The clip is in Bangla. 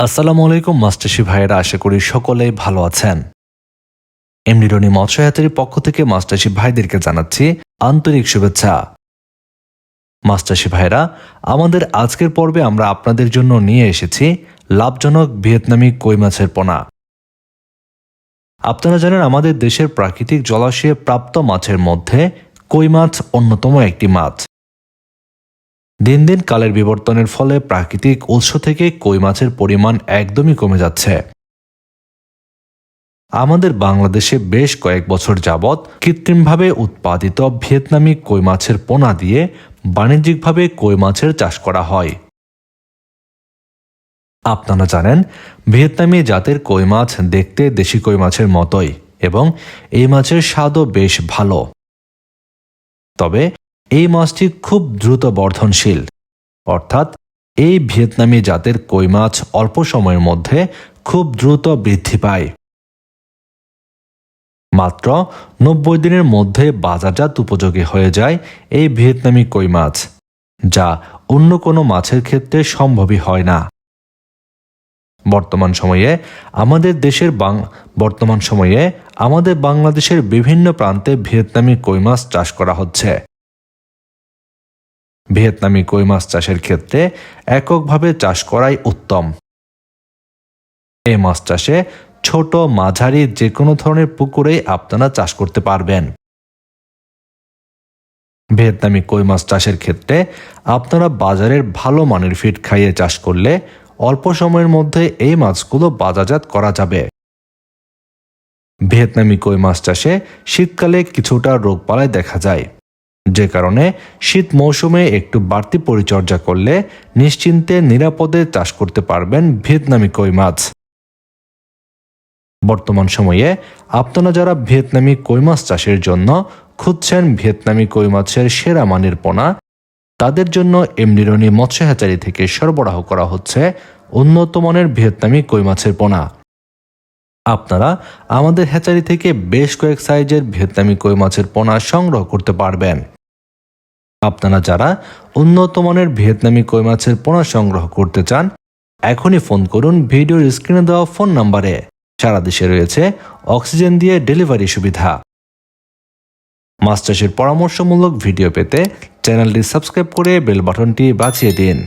আসসালামু আলাইকুম মাস্টারশিপ ভাইয়েরা, আশা করি সকলেই ভালো আছেন। এমডি রনি মৎস্য হাতের পক্ষ থেকে মাস্টারশিপ ভাইদেরকে জানাচ্ছি আন্তরিক শুভেচ্ছা। মাস্টারশিপ ভাইয়েরা, আমাদের আজকের পর্বে আমরা আপনাদের জন্য নিয়ে এসেছি লাভজনক ভিয়েতনামি কই মাছের পোনা। আপনারা জানেন আমাদের দেশের প্রাকৃতিক জলাশয়ে প্রাপ্ত মাছের মধ্যে কই মাছ অন্যতম একটি মাছ। দিন দিন কালের বিবর্তনের ফলে প্রাকৃতিক উৎস থেকে কই মাছের পরিমাণ একদমই কমে যাচ্ছে। আমাদের বাংলাদেশে বেশ কয়েক বছর যাবৎ কৃত্রিমভাবে উৎপাদিত ভিয়েতনামি কই মাছের পোনা দিয়ে বাণিজ্যিকভাবে কই মাছের চাষ করা হয়। আপনারা জানেন ভিয়েতনামি জাতের কই মাছ দেখতে দেশি কই মাছের মতোই এবং এই মাছের স্বাদও বেশ ভালো। তবে এই মাছটি খুব দ্রুত বর্ধনশীল, অর্থাৎ এই ভিয়েতনামি জাতের কই মাছ অল্প সময়ের মধ্যে খুব দ্রুত বৃদ্ধি পায়। মাত্র 90 দিনের মধ্যে বাজারজাত উপযোগী হয়ে যায় এই ভিয়েতনামি কই মাছ, যা অন্য কোনো মাছের ক্ষেত্রে সম্ভবই হয় না। বর্তমান সময়ে আমাদের বাংলাদেশের বিভিন্ন প্রান্তে ভিয়েতনামি কই মাছ চাষ করা হচ্ছে। ভিয়েতনামি কই মাছ চাষের ক্ষেত্রে এককভাবে চাষ করাই উত্তম। এই মাছ চাষে ছোট মাঝারি যে কোনো ধরনের পুকুরেই আপনারা চাষ করতে পারবেন। ভিয়েতনামি কই মাছ চাষের ক্ষেত্রে আপনারা বাজারের ভালো মানের ফিড খাইয়ে চাষ করলে অল্প সময়ের মধ্যে এই মাছগুলো বাজারজাত করা যাবে। ভিয়েতনামি কই মাছ চাষে শীতকালে কিছুটা রোগবালাই দেখা যায়, যে কারণে শীত মৌসুমে একটু বাড়তি পরিচর্যা করলে নিশ্চিন্তে নিরাপদে চাষ করতে পারবেন ভিয়েতনামি কই মাছ। বর্তমান সময়ে আপনারা যারা ভিয়েতনামি কই মাছ চাষের জন্য খুঁজছেন ভিয়েতনামি কই মাছের সেরা মানের পোনা, তাদের জন্য এমডি রনি মৎস্য হ্যাচারি থেকে সরবরাহ করা হচ্ছে উন্নত মানের ভিয়েতনামি কই মাছের পোনা। আপনারা আমাদের হ্যাচারি থেকে বেশ কয়েক সাইজের ভিয়েতনামি কই মাছের পোনা সংগ্রহ করতে পারবেন। আপনারা যারা উন্নত মানের ভিয়েতনামি কই মাছের পোনা সংগ্রহ করতে চান, এখনই ফোন করুন ভিডিওর স্ক্রিনে দেওয়া ফোন নম্বরে। সারা দেশে রয়েছে অক্সিজেন দিয়ে ডেলিভারি সুবিধা। মাছ চাষের পরামর্শমূলক ভিডিও পেতে চ্যানেলটি সাবস্ক্রাইব করে বেল বাটনটি বাজিয়ে দিন।